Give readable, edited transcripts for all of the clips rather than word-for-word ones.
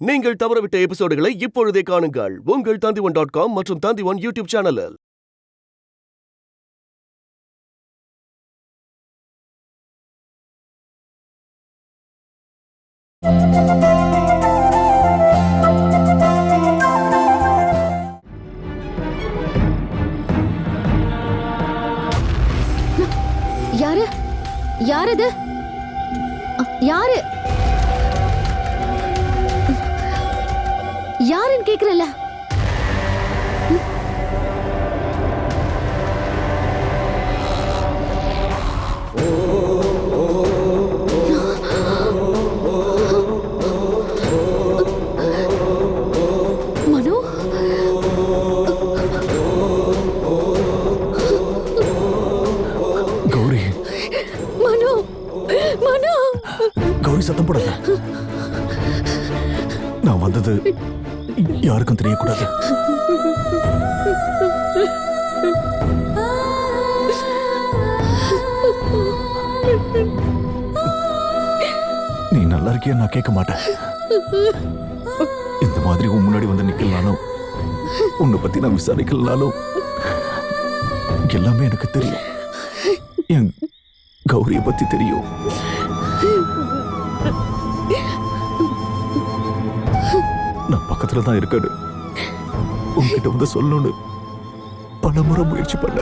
நீங்கள் தவறவிட்ட எபிசோடுகளை இப்பொழுதே காணுங்கள் உங்கள் Tandivan.com மற்றும் Tandivan யூடியூப் சேனலில். யாரு யாரு இது? யாரு யாருன்னு கேக்குறல? மனு, கௌரி, மனு, மனு. கௌரி சத்தம் போடாத. நான் வந்தது யாருக்கும் தெரியக்கூடாது. நீ நல்லா இருக்கியா நான் கேட்க மாட்டேன். இந்த மாதிரி உன் முன்னாடி வந்து நிக்கலாலும் உன்னை பத்தி நான் விசாரிக்கலாலும் எல்லாமே எனக்கு தெரியும். என் கௌரிய பத்தி தெரியும். நான் பக்கத்துல தான் இருக்கேன்னு உங்ககிட்ட வந்து சொல்லணும்னு பல முறை முயற்சி பண்ண.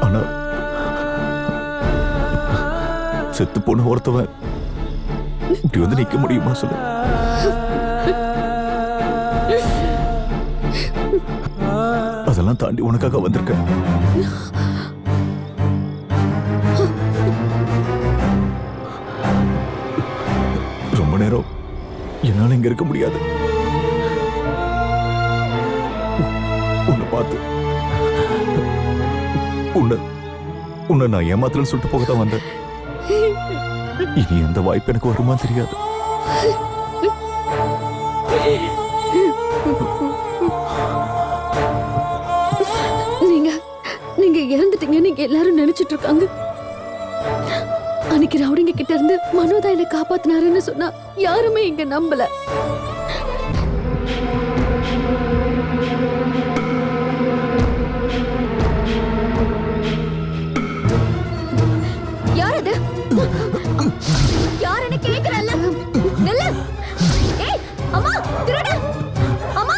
ஆனா செத்து போன ஒருத்தவன் இப்படி வந்து நிக்க முடியுமா சொல்லு? அதெல்லாம் தாண்டி உனக்காக வந்திருக்கேன். ரொம்ப நேரம் என்னால இங்க இருக்க முடியாது. உன்னை பார்த்து உன்னை நான் ஏமாத்தலன்னு சொல்லிட்டு போகத்தான் வந்தேன். இனி எந்த வாய்ப்பு எனக்கு வருமா தெரியாது. நீங்க இறந்துட்டீங்க நீங்க எல்லாரும் நினைச்சிட்டு இருக்காங்க. அன்னைக்கு ரவுடிங்க கிட்ட இருந்து மனோதான் என்னை காப்பாத்தினாருன்னு சொன்னா யாருமே இங்க நம்பல. யார் அது? யாருன்னு கேக்குறல்ல? நில்லு. ஏய் அம்மா, திருட. அம்மா,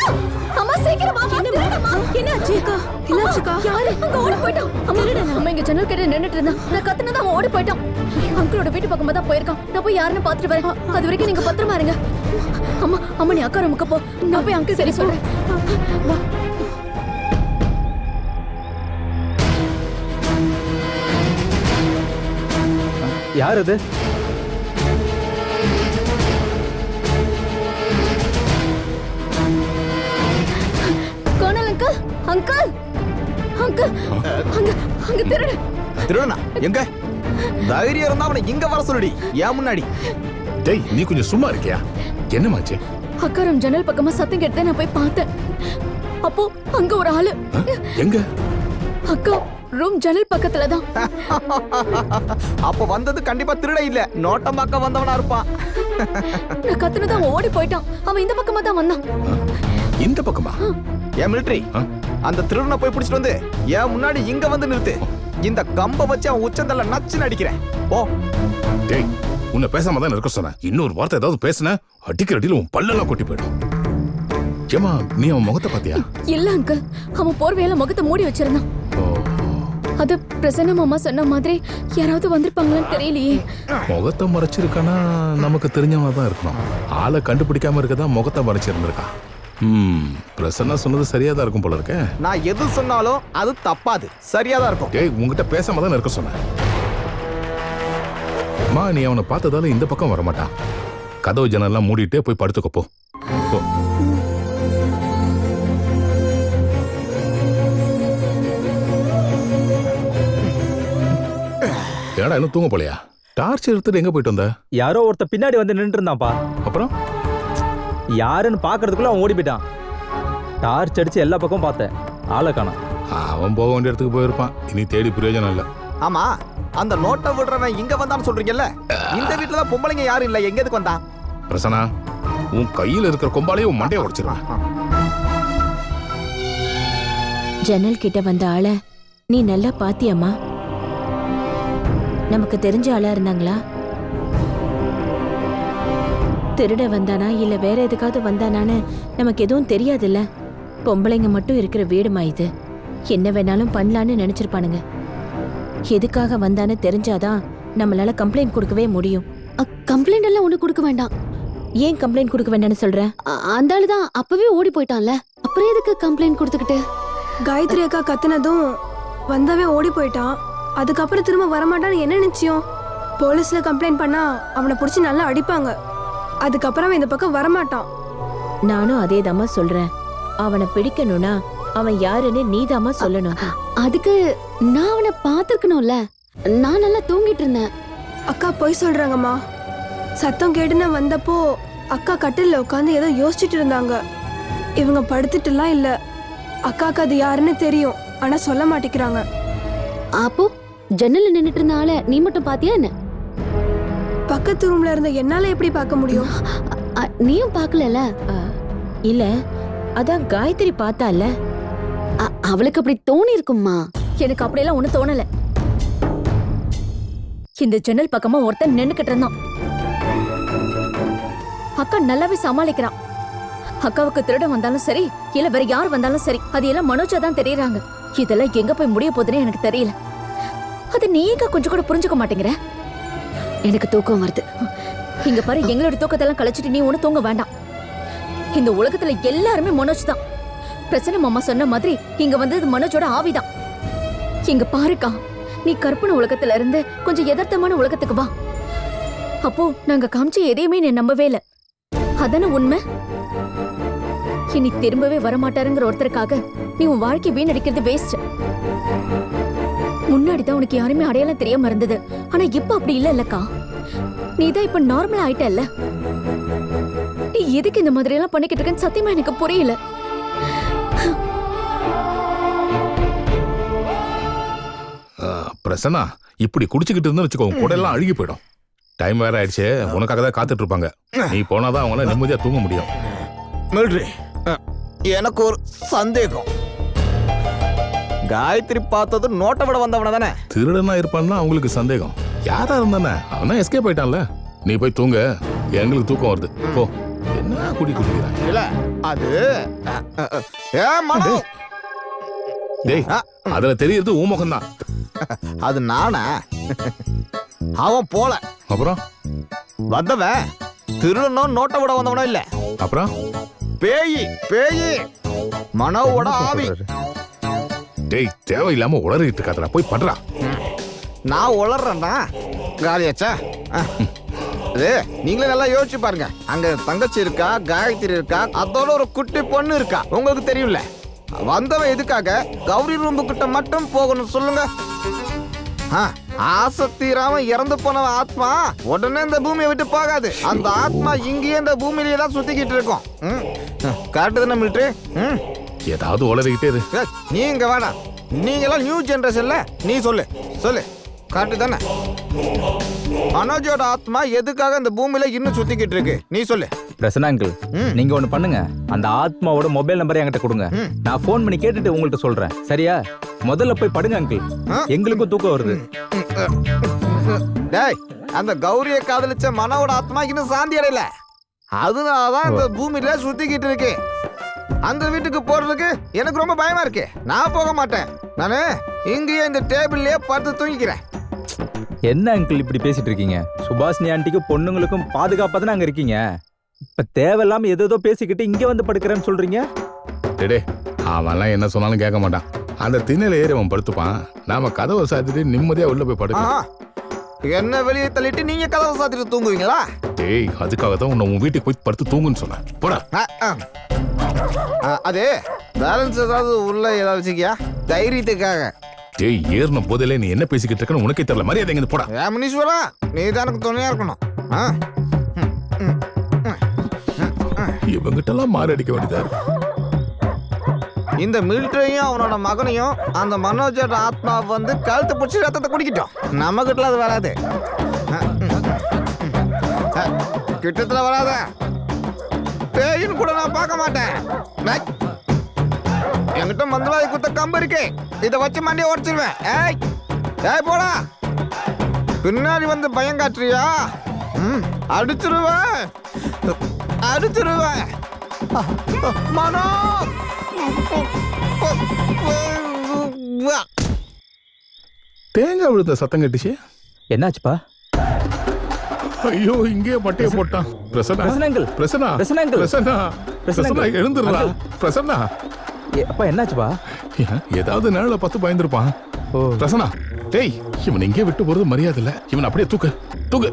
அம்மா சீக்கிரம் வா. திருடமா. என்னாச்சுக்கா? என்னாச்சுக்கா? யாரு? அங்க ஓடி போய்ட்டான். அம்மா, அம்மா இங்க ஜன்னல் கிட்ட நின்னுட்டு இருந்தான். நான் கத்துனதா அவன் ஓடி போய்ட்டான். அங்கிளோட வீட்டு பக்கமா தான் போயிருக்கான். நான் போய் யாருன்னு பாத்துட்டு வரேன். அது வரைக்கும் நீங்க பத்திரமா இருங்க. அம்மா, அம்மா நீ அக்கா ரூமுக்கு போ. நான் போய் அங்கிள் சரி சொல்றேன். வா. யார் அது? கோனல் அங்கிள், அங்கிள், அங்கிள், அங்க அங்க திருட. திருடனா? எங்க? தைரியம் இருந்தா அவனை இங்க வர சொல்லுடி. ஏன் முன்னாடி? டேய், நீ கொஞ்சம் சும்மா இருக்கியா? என்னமாச்சு? அக்கா ரூம் ஜன்னல் பக்கமா சத்தம் கேட்டு நான் போய் பார்த்தேன். அப்போ அங்க ஒரு ஆளு. எங்க? அக்கா ரூம் ஜன்னல் பக்கத்துல தான். அப்ப வந்தது கண்டிப்பா திருட இல்ல, நோட்டமாக்க வந்தவனா இருப்பான். நான் கத்துனது அவன் ஓடி போயிட்டான். அவன் இந்த பக்கமா தான் வந்தான். இந்த பக்கமா? ஏன் மிலிட்டரி, அந்த திருடனை போய் பிடிச்சிட்டு வந்து ஏன் முன்னாடி இங்க வந்து நிறுத்து. இந்த கம்ப வச்சு அவன் உச்சந்தல்ல நச்சுன்னு அடிக்கிறேன். ஓ டேய், உன்னை பேசாம தான் இருக்க சொன்னேன். இன்னொரு வார்த்தை ஏதாவது பேசுன அடிக்கிற அடியில உன் பல்லெல்லாம் கொட்டி போயிடும். ஏமா, நீ அவன் முகத்தை பாத்தியா? இல்ல அங்கிள், அவன் போர்வையால முகத்தை மூடி வச்சிருந்தான். அது பிரசன்ன மாமா சொன்ன மாதிரி யாராவது வந்திருப்பாங்களான்னு தெரியலையே. முகத்தை மறைச்சிருக்கானா நமக்கு தெரிஞ்சவங்க தான் இருக்கணும். ஆளை கண்டுபிடிக்காம இருக்கதான் முகத்தை மறைச்சிருந்திருக்கான். பிரசன்னா சொன்னது சரியா தான் இருக்கும் போல இருக்க. நான் எது சொன்னாலும் அது தப்பாது, சரியா தான் இருக்கும். டேய், உங்ககிட்ட பேசாம தான் இருக்க சொன்னேன். மா, நீ அவனை பார்த்ததால இந்த பக்கம் வரமாட்டான். கதவு ஜன்னல்லாம் மூடிட்டே போய் படுத்துக்க போ. ஏடா இன்னும் தூங்க போலையா? டார்ச் எடுத்துட்டு எங்க போயிட்டு வந்த? யாரோ ஒருத்த பின்னாடி வந்து நின்று இருந்தான்ப்பா. அப்புறம் யாருன்னு பாக்குறதுக்குள்ள அவன் ஓடி போயிட்டான். டார்ச் அடிச்சு எல்லா பக்கம் பார்த்தேன், ஆளை காணோம். அவன் போக வேண்டிய இடத்துக்கு போயிருப்பான். இனி தேடி பிரயோஜனம் இல்ல. ஆமா, அந்த நோட்டை விடுறவன் இங்க வந்தான்னு சொல்றீங்கல்ல, இந்த வீட்டுல தான் பொம்பளைங்க யாரும் இல்ல, எங்க எதுக்கு வந்தான்? பிரசன்னா, உன் கையில இருக்கிற கொம்பாலே உன் மண்டையை உடைச்சிருவேன். ஜன்னல் கிட்ட வந்த ஆளை நீ நல்லா பாத்தியம்மா? நமக்கு தெரிஞ்ச ஆளா இருந்தாங்களா? திருட வந்தானா இல்ல வேற எதுக்காவது வந்தானான்னு நமக்கு எதுவும் தெரியாதுல்ல. பொம்பளைங்க மட்டும் இருக்கிற வீடுமா இது. என்ன வேணாலும் பண்ணலான்னு நினைச்சிருப்பானுங்க. எதுக்காக வந்தான்னு தெரிஞ்சாதான் நம்மளால கம்ப்ளைண்ட் கொடுக்கவே முடியும். கம்ப்ளைண்ட் எல்லாம் ஒண்ணு கொடுக்க வேண்டாம். ஏன் கம்ப்ளைண்ட் கொடுக்க வேண்டாம்னு சொல்ற? அந்த ஆளு தான் அப்பவே ஓடி போயிட்டான்ல, அப்புறம் எதுக்கு கம்ப்ளைண்ட் கொடுத்துக்கிட்டு? காயத்ரி அக்கா கத்துனதும் வந்தவே ஓடி போயிட்டான். அதுக்கப்புறம் திரும்ப வரமாட்டான்னு என்ன நிச்சயம்? போலீஸ்ல கம்ப்ளைண்ட் பண்ணா அவனை பிடிச்சி நல்லா அடிப்பாங்க. அதுக்கப்புறம் அவன் இந்த பக்கம் வரமாட்டான். நானும் அதே தாம்மா சொல்றேன். அவனை பிடிக்கணும்னா அவன் யாருன்னு நீதாம்மா சொல்லணும். அதுக்கு நான் அவனை பார்த்திருக்கணும்ல. நான் நல்லா தூங்கிட்டு இருந்தேன். அக்கா போய் சொல்றாங்கம்மா. சத்தம் கேட்டுன்னு வந்தப்போ அக்கா கட்டில்ல உட்காந்து ஏதோ யோசிச்சுட்டு இருந்தாங்க. இவங்க படுத்துட்டுலாம் இல்ல. அக்காக்கு அது யாருன்னு தெரியும், ஆனா சொல்ல மாட்டேங்கிறாங்க. அப்போ ஜன்னல்ல நின்னுட்டு இருந்த ஆளை நீ மட்டும் பாத்தியா என்ன? பக்கத்து ரூம்ல இருந்த என்னால எப்படி பார்க்க முடியும்? நீயும் பார்க்கலல? இல்ல, அதான் காயத்ரி பார்த்தால. அவளுக்கு அப்படி தோணி இருக்கும்மா. எனக்கு அப்படியெல்லாம் ஒண்ணு தோணல. இந்த ஜன்னல் பக்கமா ஒருத்தன் நின்னுக்கிட்டு இருந்தான். அக்கா நல்லாவே சமாளிக்கிறான். அக்காவுக்கு திருட வந்தாலும் சரி இல்ல வேற யார் வந்தாலும் சரி, அது எல்லாம் மனோஜா தான் தெரியறாங்க. இதெல்லாம் எங்க போய் முடிய போகுதுன்னு எனக்கு தெரியல. அது நீங்க கொஞ்சம் கூட புரிஞ்சுக்க மாட்டேங்கிற. எனக்கு தூக்கம் வருது. இங்க பாரு, எங்களோட தூக்கத்தெல்லாம் கழிச்சிட்டு நீ ஒண்ணு தூங்க வேண்டாம். இந்த உலகத்துல எல்லாருமே மனோஜ் தான். பிரச்சனை மாமா சொன்ன மாதிரி இங்க வந்தது மனோஜோட ஆவிதான். இங்க பாருக்கா, நீ கற்பனை உலகத்துல இருந்து கொஞ்சம் யதார்த்தமான உலகத்துக்கு வா. அப்போ நாங்க காமிச்ச எதையுமே நீ நம்பவே இல்ல. அதானே உண்மை? இனி திரும்பவே வரமாட்டாருங்கிற ஒருத்தருக்காக நீ உன் வாழ்க்கை வீணடிக்கிறது வேஸ்ட். முன்னாடிதான் உனக்கு யாருமே அடையாளம் தெரியாம இருந்தது, ஆனா இப்ப அப்படி இல்ல இல்லக்கா. நீதான் இப்ப நார்மலா ஆயிட்டல்ல. நீ எதுக்கு இந்த மாதிரி எல்லாம் பண்ணிக்கிட்டு இருக்கன்னு சத்தியமா எனக்கு புரியல. பிரசன்னா, இப்படி குடிச்சுக்கிட்டு இருந்தா வச்சுக்கோ, குடெல்லாம் அழுகி போயிடும். டைம் வேற ஆயிடுச்சு, உனக்காக தான் காத்துட்டு இருப்பாங்க. நீ போனாதான் அவங்கள நிம்மதியா தூங்க முடியும். மிலிட்ரி, எனக்கு ஒரு சந்தேகம். காயத்ரி பார்த்தது நோட்டை விட வந்தவன தானே? திருடனா இருப்பான்னா அவங்களுக்கு சந்தேகம். யாரா இருந்தானே அவனா எஸ்கேப் ஆயிட்டான்ல. நீ போய் தூங்க, எங்களுக்கு தூக்கம் வருது. போ. என்ன குடிக்கிறாங்க? இல்ல அது மனோ. டேய், அதுல தெரியறது உன் முகம் தான். அது நானா? அவன் போல. அப்புறம் வந்தவன் திருடனும் நோட்டை விட வந்தவனா இல்ல. அப்புறம் பேயி பேயி மனோவோட ஆவி. டேய், தேவையில்லாம உளறிட்டு இருக்காதடா, போய் படுறா. நான் உளறேன்னா காலியாச்சா? அது நீங்களே நல்லா யோசிச்சு பாருங்க. அங்க தங்கச்சி இருக்கா, காயத்ரி இருக்கா, அதோட ஒரு குட்டி பொண்ணு இருக்கா. உங்களுக்கு தெரியும்ல. வந்தவன் எதுக்காக கௌரி ரூம்பு கிட்ட மட்டும் போகணும் சொல்லுங்க? ஆசை தீராம இறந்து போனவன் ஆத்மா உடனே இந்த பூமியை விட்டு போகாது. அந்த ஆத்மா இங்கேயே இந்த பூமியிலேயே தான் சுத்திக்கிட்டு இருக்கும். கரெக்டு தானே மிலிட்ரி? ஏதாவது உளறிக்கிட்டே இரு. நீங்க வேணாம், நீங்க எல்லாம் நியூ ஜெனரேஷன்ல. நீ சொல்லு சொல்லு, கரெக்டு தானே? மனோஜோட ஆத்மா எதுக்காக இந்த பூமியில இன்னும் சுத்திக்கிட்டு இருக்கு? நீ சொல்லு. பிரசன்னா அங்கிள், நீங்க ஒண்ணு பண்ணுங்க. அந்த ஆத்மாவோட மொபைல் நம்பரை என்கிட்ட கொடுங்க. நான் போன் பண்ணி கேட்டுட்டு உங்கள்ட்ட சொல்றேன். சரியா? முதல்ல போய் படுங்க அங்கிள், எங்களுக்கும் தூக்கம் வருது. டேய், அந்த கௌரியை காதலிச்ச மனோட ஆத்மா இன்னும் சாந்தி அடையல. அதனாலதான் இந்த பூமியில சுத்திக்கிட்டு இருக்கு. அந்த வீட்டுக்கு போறதுக்கு எனக்கு ரொம்ப பயமா இருக்கு. நான் போக மாட்டேன். நானு இங்கேயே இந்த டேபிள்லயே படுத்து தூங்கிக்கிறேன். என்ன அங்கிள் இப்படி பேசிட்டு இருக்கீங்க? சுபாஷினி ஆண்டிக்கும் பொண்ணுங்களுக்கும் பாதுகாப்பா தானே அங்க இருக்கீங்க. இப்ப தேவையில்லாம ஏதோ பேசிக்கிட்டு இங்க வந்து படுக்கிறேன்னு சொல்றீங்க. டேடே, அவன்லாம் என்ன சொன்னாலும் கேட்க மாட்டான். அந்த திண்ணையில ஏறி அவன் படுத்துப்பான். நாம கதவை சாத்திட்டு நிம்மதியா உள்ள போய் படுக்கலாம். என்ன வெளியே தள்ளிட்டு நீங்க கதவை சாத்திட்டு தூங்குவீங்களா? டேய், அதுக்காக தான் உன்னை உன் வீட்டுக்கு போய் படுத்து தூங்குன்னு சொன்னேன். போடா. அது பேலன்ஸ் ஏதாவது உள்ள ஏதாவது வச்சுக்கியா? தைரியத்துக்காக. டேய், ஏறின போதிலே நீ என்ன பேசிக்கிட்டு இருக்கன்னு உனக்கே தெரியல. மரியாதை எங்க போடா. முனீஸ்வரா, நீ தான் எனக்கு துணையா இருக்கணும். இவங்கிட்ட எல்லாம் மாறி அடிக்க வேண்டியதா இருக்கு. இந்த மிலிட்டரியும் அவனோட மகனையும் அந்த மனோஜோட ஆத்மா வந்து கழுத்தை பிடிச்சி ரத்தத்தை குடிக்கிட்டோம். நம்ம கிட்ட அது வராது. கிட்டத்துல வராத. பேயின்னு கூட நான் பார்க்க மாட்டேன். டேய், என்கிட்ட மந்திரவாதி குத்த கம்பு இருக்கு. இதை வச்சு மண்டியை உடச்சிருவேன். ஏய் போடா. பின்னாடி வந்து பயம் காட்டுறியா? அடிச்சிருவேன். மனோ. தேங்காய் விழுந்த சத்தம் கட்டுச்சு. என்னாச்சுப்பா? ஐயோ, இங்கே பட்டைய போட்டான். பிரசன்னா, பிரசன்னா அங்கிள். பிரசன்னா, பிரசன்னா அங்கிள். பிரசன்னா, பிரசன்னா, எழுந்துடுறா. பிரசன்னா, அப்பா என்னாச்சுப்பா? ஏதாவது நேரில பார்த்து பயந்துருப்பான். ஓ. பிரசன்னா, டேய், இவன் இங்கே விட்டு போறது மரியாதை இல்ல. இவன் அப்படியே தூக்கு தூக்கு.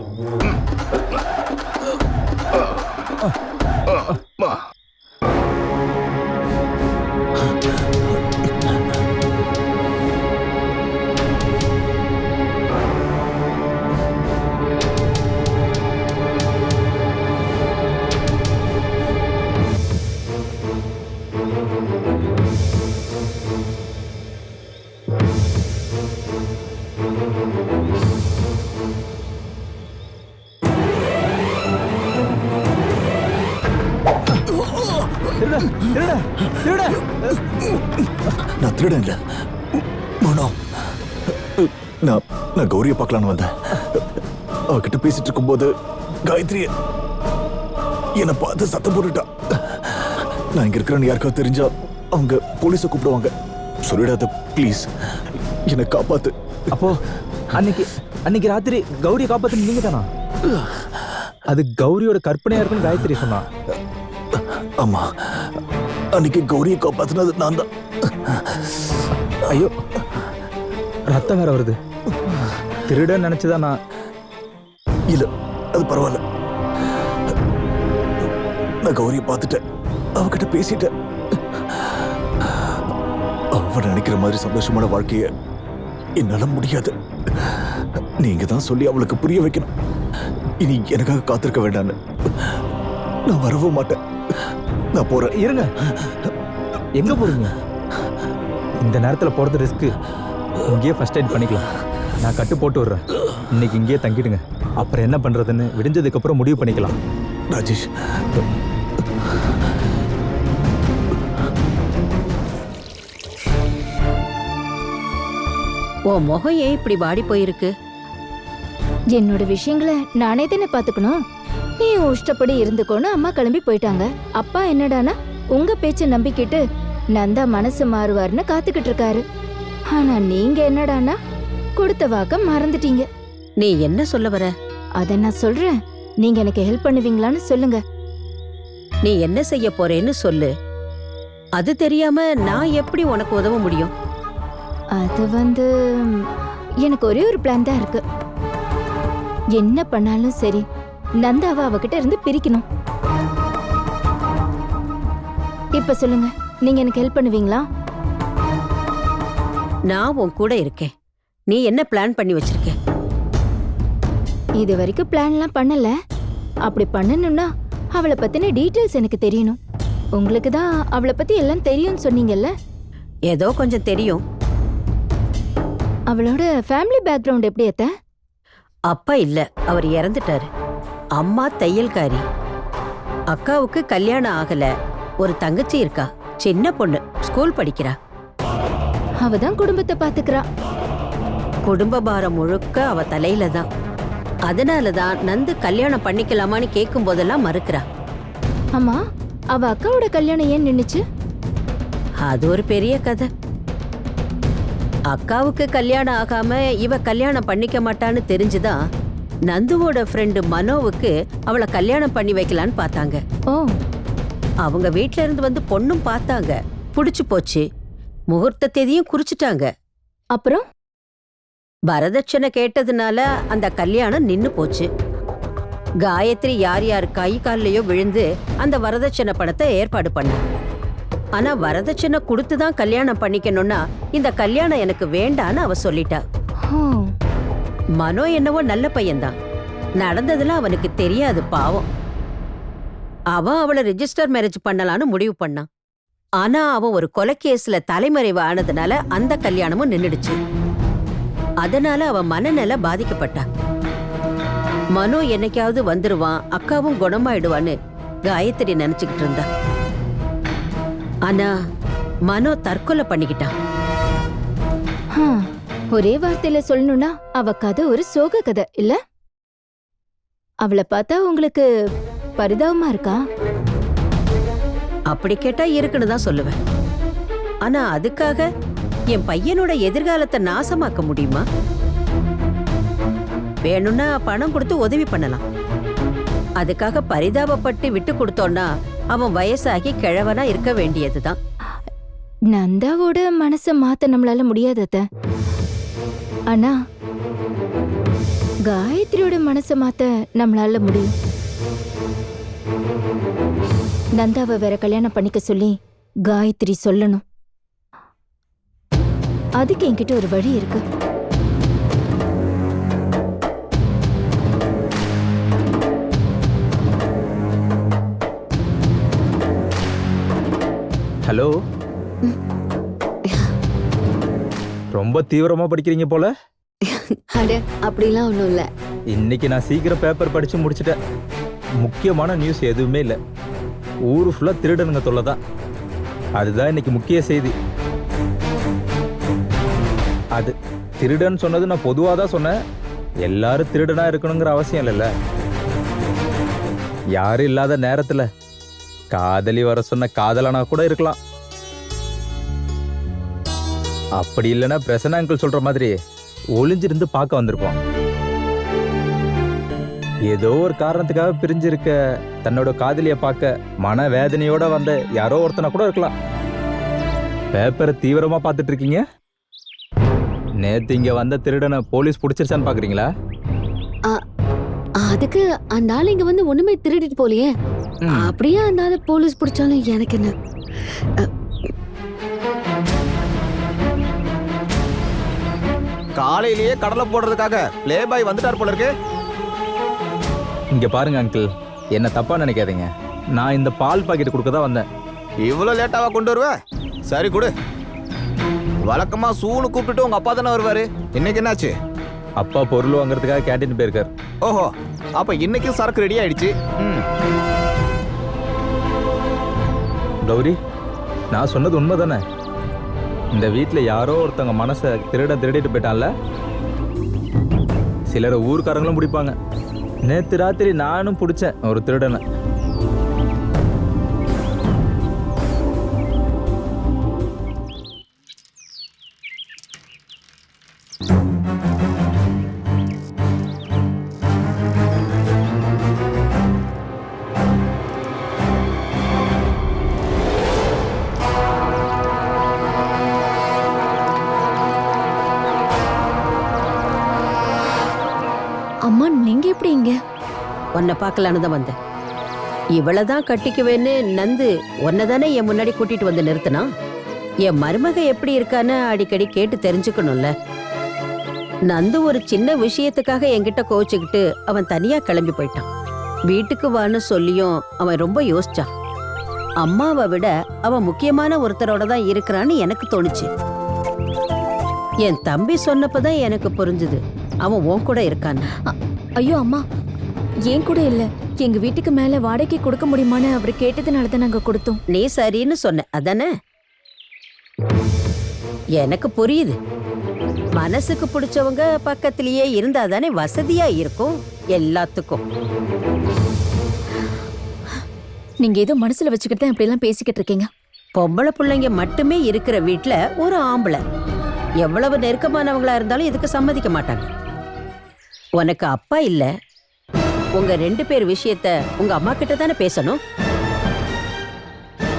நான் திருடன் இல்ல மனோ. நான் கௌரிய பார்க்கலான்னு வந்தேன். அவகிட்ட பேசிட்டு இருக்கும்போது காயத்ரி என்னை பார்த்து சத்தம் போட்டுட்டா. நான் இங்க இருக்கிறேன்னு யாருக்காவது தெரிஞ்சா அவங்க போலீஸை கூப்பிடுவாங்க. சொல்லிடாத ப்ளீஸ், என்னை காப்பாத்து. அப்போ அன்னைக்கு ராத்திரி கௌரியை காப்பாத்து நீங்க தானா? அது கௌரியோட கற்பனையா இருக்குன்னு காயத்ரி சொன்னா. ஆமா, அன்னைக்கு கௌரியை காப்பாத்தினது நான் தான். ஐயோ, ரத்தம் வேற வருது. திருடன் நினைச்சுதான் நான். இல்ல, அது பரவாயில்ல. நான் கௌரியை பார்த்துட்டேன், அவகிட்ட பேசிட்டேன். அவ நினைக்கிற மாதிரி சந்தோஷமான வாழ்க்கைய என்னால முடியாது. நீங்க தான் சொல்லி அவளுக்கு புரிய வைக்கணும். இனி எனக்காக காத்திருக்க வேண்டான்னு. நான் வரவும் மாட்டேன். நான் போறேன். இருங்க, எங்க போறீங்க? இந்த நேரத்துல போறது ரிஸ்க். இங்கேயே ஃபர்ஸ்ட் எய்ட் பண்ணிக்கலாம். நான் கட்டு போட்டு விடுறேன். இன்னைக்கு இங்கேயே தங்கிடுங்க. அப்புறம் என்ன பண்றதுன்னு விடிஞ்சதுக்கு அப்புறம் முடிவு பண்ணிக்கலாம். ராஜேஷ், உன் முகம் ஏன் இப்படி வாடி போயிருக்கு? என்னோட விஷயங்களை நானே தானே பாத்துக்கணும். நீ உன் இஷ்டப்படி இருந்துக்கோன்னு அம்மா கிளம்பி போயிட்டாங்க. அப்பா என்னடானா உங்க பேச்ச நம்பிக்கிட்டு நந்தா மனசு மாறுவார்னு காத்துக்கிட்டு இருக்காரு. ஆனா நீங்க என்னடானா கொடுத்த வாக்க மறந்துட்டீங்க. நீ என்ன சொல்ல வர? அத நான் சொல்றேன். நீங்க எனக்கு ஹெல்ப் பண்ணுவீங்களான்னு சொல்லுங்க. நீ என்ன செய்ய போறேன்னு சொல்லு. அது தெரியாம நான் எப்படி உனக்கு உதவ முடியும்? அது எனக்கு ஒரே ஒரு பிளான் தான் இருக்கு. என்ன பண்ணாலும் சரி, நந்தாவை அவகிட்ட இருந்து பிரிக்கணும். இப்ப சொல்லுங்க, நீங்க எனக்கு ஹெல்ப் பண்ணுவீங்களா? நான் உன் கூட இருக்கேன். நீ என்ன பிளான் பண்ணி வச்சிருக்க? இது வரைக்கும் பிளான்லாம் பண்ணல. அப்படி பண்ணணும்னா அவளை பத்தின டீடைல்ஸ் எனக்கு தெரியணும். உங்களுக்கு தான் அவளை பத்தி எல்லாம் தெரியும்னு சொன்னீங்கல்ல. ஏதோ கொஞ்சம் தெரியும். அவளோட ஃபேமிலி பேக்ரவுண்ட் எப்படி அத்த? அப்பா இல்ல, அவர் இறந்துட்டாரு. அம்மா தையல்காரி. அக்காவுக்கு கல்யாணம் ஆகல. ஒரு தங்கச்சி இருக்கா, சின்ன பொண்ணு, ஸ்கூல் படிக்கிறா. அவ தான் குடும்பத்தை பாத்துக்கிறா. குடும்ப பாரம் முழுக்க அவ தலையில தான். அதனாலதான் நந்து கல்யாணம் பண்ணிக்கலாமான்னு கேட்கும் போதெல்லாம் மறுக்கிறா. ஆமா, அவ அக்காவோட கல்யாணம் ஏன் நின்னுச்சு? அது ஒரு பெரிய கதை. அக்காவுக்கு கல்யாணம் ஆகாம இவ கல்யாணம் பண்ணிக்க மாட்டான்னு தெரிஞ்சுதான் நந்துவோட ஃப்ரெண்டு மனோவுக்கு அவளை கல்யாணம் பண்ணி வைக்கலான்னு பார்த்தாங்க. ஓ. அவங்க வீட்ல இருந்து வந்து பொண்ணும் பார்த்தாங்க, புடிச்சு போச்சு. முகூர்த்த தேதியும் குறிச்சிட்டாங்க. அப்புறம் வரதட்சணை கேட்டதுனால அந்த கல்யாணம் நின்னு போச்சு. காயத்ரி யார் யார் கை கால்லயோ விழுந்து அந்த வரதட்சணை பணத்தை ஏற்பாடு பண்ண. ஆனா வரதட்சணை கொடுத்துதான் கல்யாணம் பண்ணிக்கணும்னா இந்த கல்யாணம் எனக்கு வேண்டான்னு அவ சொல்லிட்டா. மனோ என்னவோ நல்ல பையன்தான். நடந்ததுல அவனுக்கு தெரியாது, பாவம். அவன் அவளை ரெஜிஸ்டர் மேரேஜ் பண்ணலான்னு முடிவு பண்ணான். ஆனா அவன் ஒரு கொலை கேஸ்ல தலைமறைவு ஆனதுனால அந்த கல்யாணமும் நின்னுடுச்சு. அதனால அவன் மனநல பாதிக்கப்பட்டா. மனோ என்னைக்காவது வந்துருவான், அக்காவும் குணமாயிடுவான்னு காயத்ரி நினைச்சுக்கிட்டு இருந்தா. ஆனா மனோ தற்கொலை பண்ணிக்கிட்டான். ஒரே வார்த்தையில சொல்லணும்னா அவ கதை ஒரு சோக கதை இல்ல? அவளை பார்த்தா உங்களுக்கு பரிதாபமா இருக்கா? அப்படி கேட்டா இருக்குன்னு தான் சொல்லுவேன். ஆனா அதுக்காக என் பையனோட எதிர்காலத்தை நாசமாக்க முடியுமா? வேணும்னா பணம் கொடுத்து உதவி பண்ணலாம். அதுக்காக பரிதாபப்பட்டு விட்டு கொடுத்தோன்னா அவன் வயசாகி கிழவனா இருக்க வேண்டியதுதான். நந்தாவோட மனச மாத்த நம்மளால முடியாது அத்தை. ஆனா காயத்ரியோட மனச மாத்த நம்மளால முடியும். நந்தாவை வேற கல்யாணம் பண்ணிக்க சொல்லி காயத்ரி சொல்லணும். அதுக்கு என்கிட்ட ஒரு வழி இருக்கு. ஹலோ, ரொம்ப தீவிரமா படிக்கிறீங்க போல. அட அப்படிலாம் ஒண்ணும் இல்ல. இன்னைக்கு நான் சீக்கிரம் பேப்பர் படிச்சு முடிச்சிட்டேன். முக்கியமான நியூஸ் எதுவுமே இல்லை. ஊரு ஃபுல்லா திருடனுங்க தொல்லை தான். அதுதான் இன்னைக்கு முக்கிய செய்தி. அது திருடன் சொன்னது நான் பொதுவாக தான் சொன்னேன். எல்லாரும் திருடனா இருக்கணுங்கிற அவசியம் இல்லைல்ல. யாரும் இல்லாத நேரத்துல காதலி வர சொன்ன காதலனா கூட இருக்கலாம். அப்படி இல்லைன்னா பிரசன்னா அங்கிள் சொல்ற மாதிரி ஒளிஞ்சிருந்து பார்க்க வந்திருப்போம். ஏதோ ஒரு காரணத்துக்காக பிரிஞ்சிருக்க தன்னோட காதலிய பார்க்க மன வேதனையோட வந்த யாரோ ஒருத்தனை கூட இருக்கலாம். பேப்பரை தீவிரமா பார்த்துட்டு இருக்கீங்க. நேத்து இங்க வந்த திருடனை போலீஸ் பிடிச்சிருச்சான்னு பாக்குறீங்களா? அதுக்கு அந்த ஆள் இங்க வந்து ஒண்ணுமே திருடிட்டு போலையே. அப்படியே அந்த ஆளை போலீஸ் பிடிச்சாலும் எனக்கு என்ன? காலையிலேயே கடலை போடுறதுக்காக ப்ளே பாய் வந்துட்டார் போல இருக்கு. இங்க பாருங்க அங்கிள், என்ன தப்பா நினைக்காதீங்க. நான் இந்த பால் பாக்கெட் கொடுக்க தான் வந்தேன். இவ்வளவு லேட்டாவா கொண்டு வருவ? சரி கொடு. வழக்கமா சூனு கூப்பிட்டுட்டு உங்க அப்பா தானே வருவாரு. இன்னைக்கு என்னாச்சு? அப்பா பொருள் வாங்குறதுக்காக கேண்டீன் போயிருக்காரு. ஓஹோ, அப்ப இன்னைக்கும் சரக்கு ரெடி ஆயிடுச்சு. கௌரி, நான் சொன்னது உண்மை தானே? இந்த வீட்டில் யாரோ ஒருத்தவங்க மனசை திருடிட்டு போயிட்டான்ல. சிலரை ஊர்க்காரங்களும் பிடிப்பாங்க. நேற்று ராத்திரி நானும் பிடிச்சேன் ஒரு திருடனை. அம்மா, நீங்க எப்படி இங்க? உன்னை பார்க்கலான்னு தான் வந்தேன். இவ்வளவுதான் கட்டிக்குவேன்னு நந்து உன்னைதானே என் முன்னாடி கூட்டிட்டு வந்து நிறுத்தினா. என் மருமக எப்படி இருக்கான்னு அடிக்கடி கேட்டு தெரிஞ்சுக்கணும்ல. நந்து ஒரு சின்ன விஷயத்துக்காக என்கிட்ட கோச்சுக்கிட்டு அவன் தனியா கிளம்பி போயிட்டான். வீட்டுக்கு வான்னு சொல்லியும் அவன் ரொம்ப யோசிச்சான். அம்மாவை விட அவன் முக்கியமான ஒருத்தரோட தான் இருக்கிறான்னு எனக்கு தோணுச்சு. என் தம்பி சொன்னப்பதான் எனக்கு புரிஞ்சுது அவன் உன் கூட இருக்கான்னு. ஐயோ அம்மா, ஏன் கூட இல்ல. எங்க வீட்டுக்கு மேல வாடகை கொடுக்க முடியுமான்னு அவர் கேட்டதுனால தான் நாங்க கொடுத்தோம். நீ சரின்னு சொன்ன அதானே? எனக்கு புரியுது. மனசுக்கு பிடிச்சவங்க பக்கத்திலேயே இருந்தா தானே வசதியா இருக்கும் எல்லாத்துக்கும். நீங்க ஏதோ மனசுல வச்சுக்கிட்டு தான் இப்படி எல்லாம் பேசிக்கிட்டு இருக்கீங்க. பொம்பளை பிள்ளைங்க மட்டுமே இருக்கிற வீட்டுல ஒரு ஆம்பளை எவ்வளவு நெருக்கமானவங்களா இருந்தாலும் இதுக்கு சம்மதிக்க மாட்டாங்க. உனக்கு அப்பா இல்ல. உங்க 2 பேர் விஷயத்த உங்க அம்மா கிட்ட தானே பேசணும்.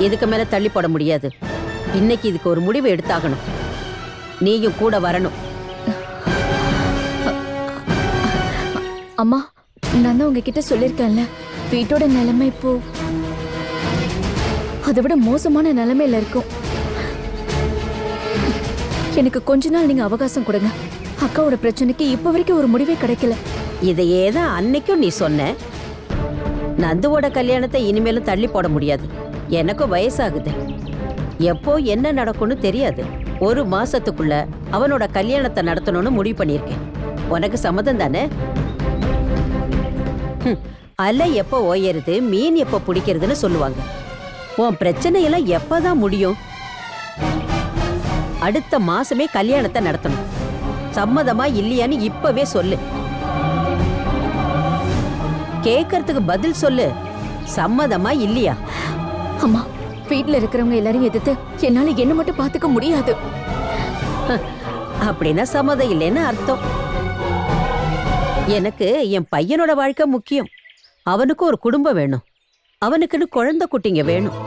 இதுக்கு மேல தள்ளி போட முடியாது. இன்னைக்கு இதுக்கு ஒரு முடிவு எடுத்தாகணும். நீயும் கூட வரணும். அம்மா, நான் தான் உங்ககிட்ட சொல்லியிருக்கேன்ல, வீட்டோட நிலைமை இப்போ அதை விட மோசமான நிலைமையில இருக்கும். எனக்கு கொஞ்ச நாள் நீங்க அவகாசம் கொடுங்க. அக்காவோட பிரச்சனைக்கு இப்ப வரைக்கும் ஒரு முடிவே கிடைக்கல. இதையே தான் அன்னைக்கும் நீ சொன்ன. நந்துவோட கல்யாணத்தை இனிமேலும் தள்ளி போட முடியாது. எனக்கும் வயசாகுது. எப்போ என்ன நடக்கும்னு தெரியாது. 1 மாசத்துக்குள்ள அவனோட கல்யாணத்தை நடத்தணும்னு முடிவு பண்ணியிருக்கேன். உனக்கு சம்மதம் தானே? அலை எப்போ ஓயறது மீன் எப்போ பிடிக்கிறதுன்னு சொல்லுவாங்க. உன் பிரச்சனையெல்லாம் எப்பதான் முடியும்? அடுத்த மாசமே கல்யாணத்தை நடத்தணும். சம்மதமா இல்லையான்னு இப்பவே சொல்லு. கேட்கறதுக்கு பதில் சொல்லு. சம்மதமா இல்லையா? அம்மா, வீட்ல இருக்கிறவங்க எல்லாரும் எதிர்த்து என்னால என்ன மட்டும் பாத்துக்க முடியாது. அப்படின்னா சம்மதம் இல்லைன்னு அர்த்தம். எனக்கு என் பையனோட வாழ்க்கை முக்கியம். அவனுக்கு ஒரு குடும்பம் வேணும். அவனுக்குன்னு குழந்தை குட்டிங்க வேணும்.